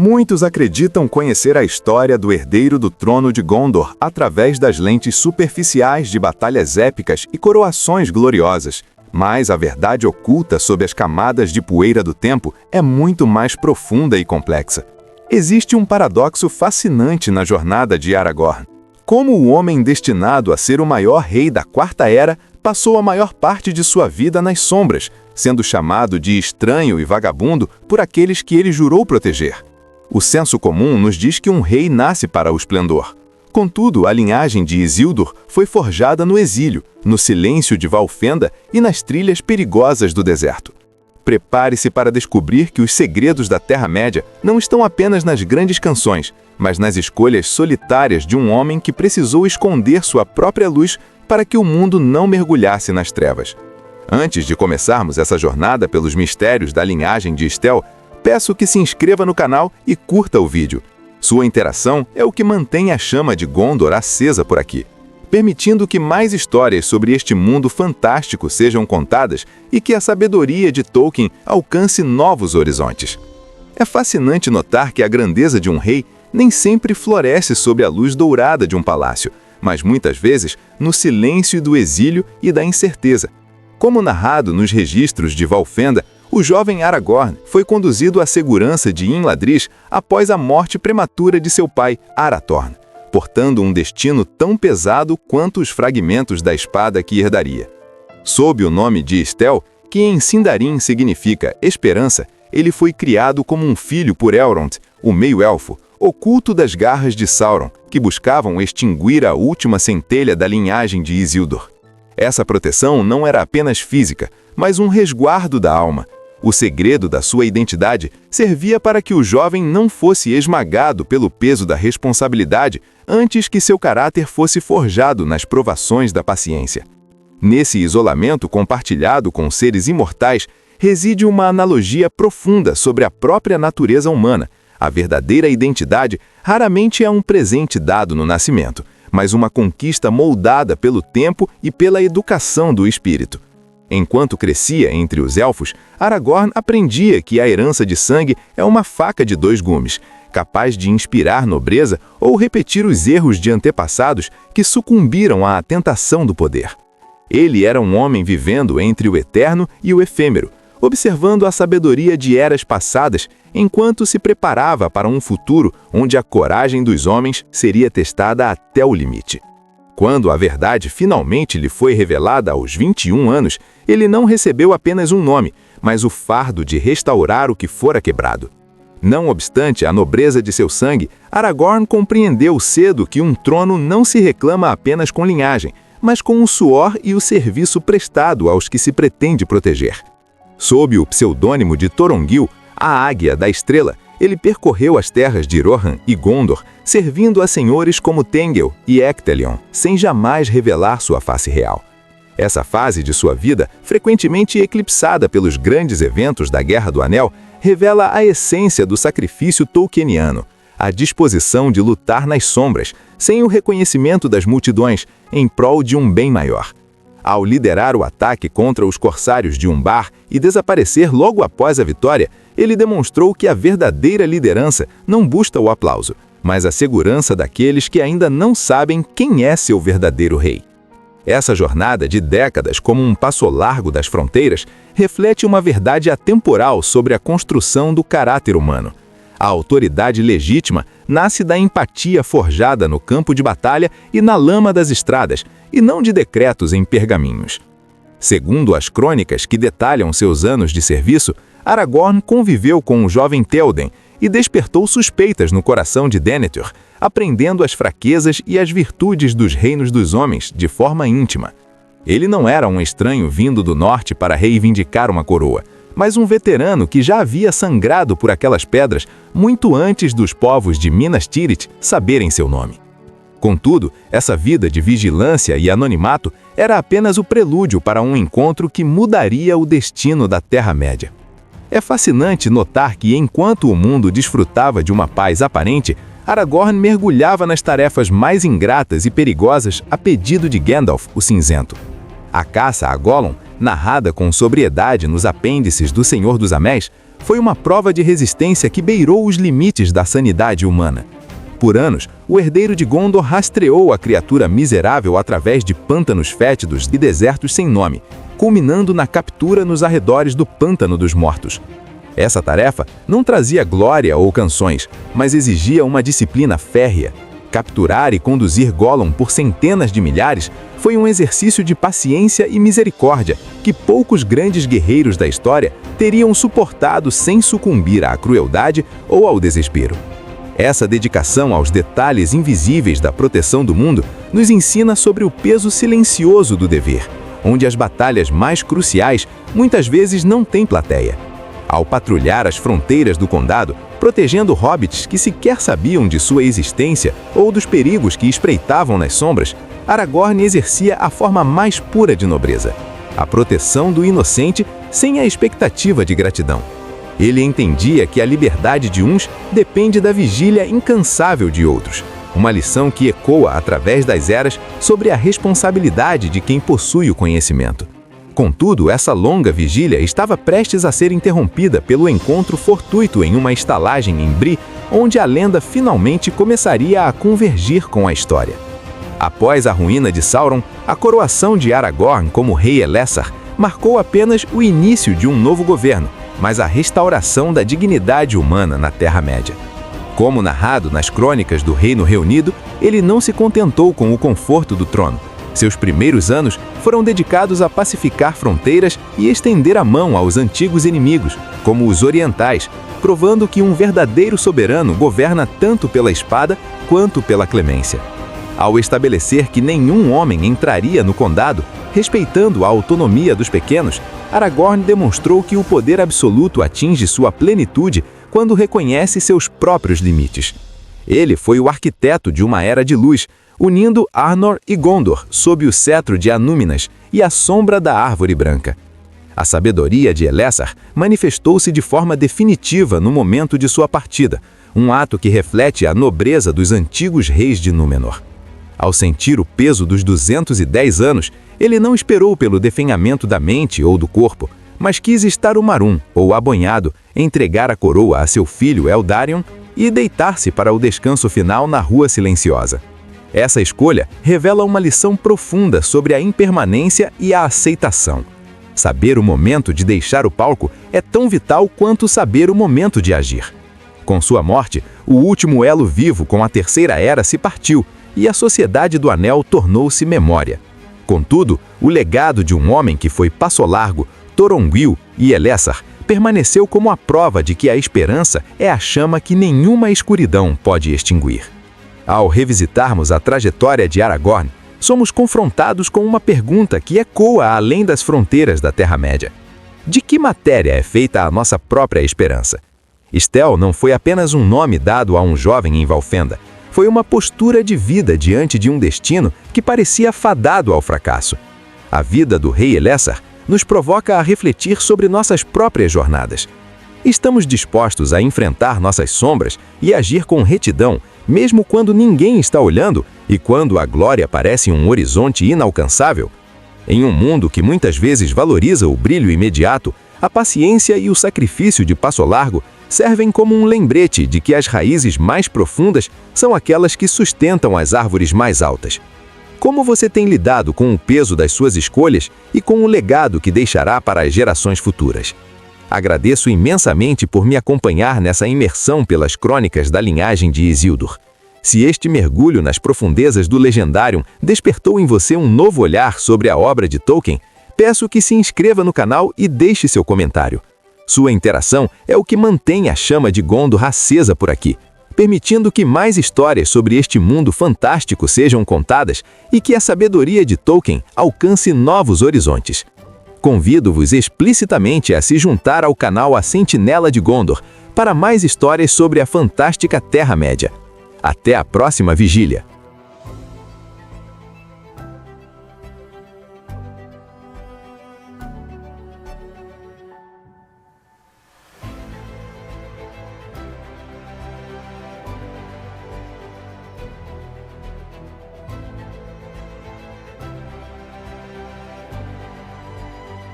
Muitos acreditam conhecer a história do herdeiro do trono de Gondor através das lentes superficiais de batalhas épicas e coroações gloriosas. Mas a verdade oculta sob as camadas de poeira do tempo é muito mais profunda e complexa. Existe um paradoxo fascinante na jornada de Aragorn. Como o homem destinado a ser o maior rei da Quarta Era passou a maior parte de sua vida nas sombras, sendo chamado de estranho e vagabundo por aqueles que ele jurou proteger. O senso comum nos diz que um rei nasce para o esplendor. Contudo, a linhagem de Isildur foi forjada no exílio, no silêncio de Valfenda e nas trilhas perigosas do deserto. Prepare-se para descobrir que os segredos da Terra-média não estão apenas nas grandes canções, mas nas escolhas solitárias de um homem que precisou esconder sua própria luz para que o mundo não mergulhasse nas trevas. Antes de começarmos essa jornada pelos mistérios da linhagem de Estel, peço que se inscreva no canal e curta o vídeo. Sua interação é o que mantém a chama de Gondor acesa por aqui, permitindo que mais histórias sobre este mundo fantástico sejam contadas e que a sabedoria de Tolkien alcance novos horizontes. É fascinante notar que a grandeza de um rei nem sempre floresce sob a luz dourada de um palácio, mas muitas vezes no silêncio do exílio e da incerteza. Como narrado nos registros de Valfenda, o jovem Aragorn foi conduzido à segurança de Imladris após a morte prematura de seu pai, Arathorn, portando um destino tão pesado quanto os fragmentos da espada que herdaria. Sob o nome de Estel, que em Sindarin significa esperança, ele foi criado como um filho por Elrond, o meio-elfo, oculto das garras de Sauron, que buscavam extinguir a última centelha da linhagem de Isildur. Essa proteção não era apenas física, mas um resguardo da alma. O segredo da sua identidade servia para que o jovem não fosse esmagado pelo peso da responsabilidade antes que seu caráter fosse forjado nas provações da paciência. Nesse isolamento compartilhado com seres imortais, reside uma analogia profunda sobre a própria natureza humana. A verdadeira identidade raramente é um presente dado no nascimento, mas uma conquista moldada pelo tempo e pela educação do espírito. Enquanto crescia entre os elfos, Aragorn aprendia que a herança de sangue é uma faca de dois gumes, capaz de inspirar nobreza ou repetir os erros de antepassados que sucumbiram à tentação do poder. Ele era um homem vivendo entre o eterno e o efêmero, observando a sabedoria de eras passadas, enquanto se preparava para um futuro onde a coragem dos homens seria testada até o limite. Quando a verdade finalmente lhe foi revelada aos 21 anos, ele não recebeu apenas um nome, mas o fardo de restaurar o que fora quebrado. Não obstante a nobreza de seu sangue, Aragorn compreendeu cedo que um trono não se reclama apenas com linhagem, mas com o suor e o serviço prestado aos que se pretende proteger. Sob o pseudônimo de Thorongil, a Águia da Estrela, ele percorreu as terras de Rohan e Gondor, servindo a senhores como Tengel e Ectelion, sem jamais revelar sua face real. Essa fase de sua vida, frequentemente eclipsada pelos grandes eventos da Guerra do Anel, revela a essência do sacrifício tolkieniano, a disposição de lutar nas sombras, sem o reconhecimento das multidões, em prol de um bem maior. Ao liderar o ataque contra os corsários de Umbar e desaparecer logo após a vitória, ele demonstrou que a verdadeira liderança não busca o aplauso, mas a segurança daqueles que ainda não sabem quem é seu verdadeiro rei. Essa jornada de décadas como um passo largo das fronteiras reflete uma verdade atemporal sobre a construção do caráter humano. A autoridade legítima nasce da empatia forjada no campo de batalha e na lama das estradas, e não de decretos em pergaminhos. Segundo as crônicas que detalham seus anos de serviço, Aragorn conviveu com o jovem Théoden e despertou suspeitas no coração de Denethor, aprendendo as fraquezas e as virtudes dos reinos dos homens de forma íntima. Ele não era um estranho vindo do norte para reivindicar uma coroa, mas um veterano que já havia sangrado por aquelas pedras muito antes dos povos de Minas Tirith saberem seu nome. Contudo, essa vida de vigilância e anonimato era apenas o prelúdio para um encontro que mudaria o destino da Terra-média. É fascinante notar que, enquanto o mundo desfrutava de uma paz aparente, Aragorn mergulhava nas tarefas mais ingratas e perigosas a pedido de Gandalf, o Cinzento. A caça a Gollum, narrada com sobriedade nos apêndices do Senhor dos Anéis, foi uma prova de resistência que beirou os limites da sanidade humana. Por anos, o herdeiro de Gondor rastreou a criatura miserável através de pântanos fétidos e desertos sem nome, culminando na captura nos arredores do Pântano dos Mortos. Essa tarefa não trazia glória ou canções, mas exigia uma disciplina férrea. Capturar e conduzir Gollum por centenas de milhares foi um exercício de paciência e misericórdia que poucos grandes guerreiros da história teriam suportado sem sucumbir à crueldade ou ao desespero. Essa dedicação aos detalhes invisíveis da proteção do mundo nos ensina sobre o peso silencioso do dever, onde as batalhas mais cruciais muitas vezes não têm plateia. Ao patrulhar as fronteiras do condado, protegendo hobbits que sequer sabiam de sua existência ou dos perigos que espreitavam nas sombras, Aragorn exercia a forma mais pura de nobreza, a proteção do inocente sem a expectativa de gratidão. Ele entendia que a liberdade de uns depende da vigília incansável de outros, uma lição que ecoa através das eras sobre a responsabilidade de quem possui o conhecimento. Contudo, essa longa vigília estava prestes a ser interrompida pelo encontro fortuito em uma estalagem em Bree, onde a lenda finalmente começaria a convergir com a história. Após a ruína de Sauron, a coroação de Aragorn como rei Elessar marcou apenas o início de um novo governo, mas a restauração da dignidade humana na Terra-média. Como narrado nas crônicas do Reino Reunido, ele não se contentou com o conforto do trono. Seus primeiros anos foram dedicados a pacificar fronteiras e estender a mão aos antigos inimigos, como os orientais, provando que um verdadeiro soberano governa tanto pela espada quanto pela clemência. Ao estabelecer que nenhum homem entraria no condado, respeitando a autonomia dos pequenos, Aragorn demonstrou que o poder absoluto atinge sua plenitude quando reconhece seus próprios limites. Ele foi o arquiteto de uma era de luz, unindo Arnor e Gondor sob o cetro de Anúminas e a sombra da Árvore Branca. A sabedoria de Elessar manifestou-se de forma definitiva no momento de sua partida, um ato que reflete a nobreza dos antigos reis de Númenor. Ao sentir o peso dos 210 anos, ele não esperou pelo definhamento da mente ou do corpo, mas quis estar o Marum, ou abanhado, entregar a coroa a seu filho Eldarion e deitar-se para o descanso final na Rua Silenciosa. Essa escolha revela uma lição profunda sobre a impermanência e a aceitação. Saber o momento de deixar o palco é tão vital quanto saber o momento de agir. Com sua morte, o último elo vivo com a Terceira Era se partiu e a Sociedade do Anel tornou-se memória. Contudo, o legado de um homem que foi Passo Largo, Thorongil e Elessar permaneceu como a prova de que a esperança é a chama que nenhuma escuridão pode extinguir. Ao revisitarmos a trajetória de Aragorn, somos confrontados com uma pergunta que ecoa além das fronteiras da Terra-média. De que matéria é feita a nossa própria esperança? Stel não foi apenas um nome dado a um jovem em Valfenda, foi uma postura de vida diante de um destino que parecia fadado ao fracasso. A vida do rei Elessar nos provoca a refletir sobre nossas próprias jornadas. Estamos dispostos a enfrentar nossas sombras e agir com retidão, mesmo quando ninguém está olhando e quando a glória parece um horizonte inalcançável? Em um mundo que muitas vezes valoriza o brilho imediato, a paciência e o sacrifício de Passo Largo servem como um lembrete de que as raízes mais profundas são aquelas que sustentam as árvores mais altas. Como você tem lidado com o peso das suas escolhas e com o legado que deixará para as gerações futuras? Agradeço imensamente por me acompanhar nessa imersão pelas crônicas da linhagem de Isildur. Se este mergulho nas profundezas do Legendarium despertou em você um novo olhar sobre a obra de Tolkien, peço que se inscreva no canal e deixe seu comentário. Sua interação é o que mantém a chama de Gondor acesa por aqui, permitindo que mais histórias sobre este mundo fantástico sejam contadas e que a sabedoria de Tolkien alcance novos horizontes. Convido-vos explicitamente a se juntar ao canal A Sentinela de Gondor para mais histórias sobre a fantástica Terra-média. Até a próxima vigília!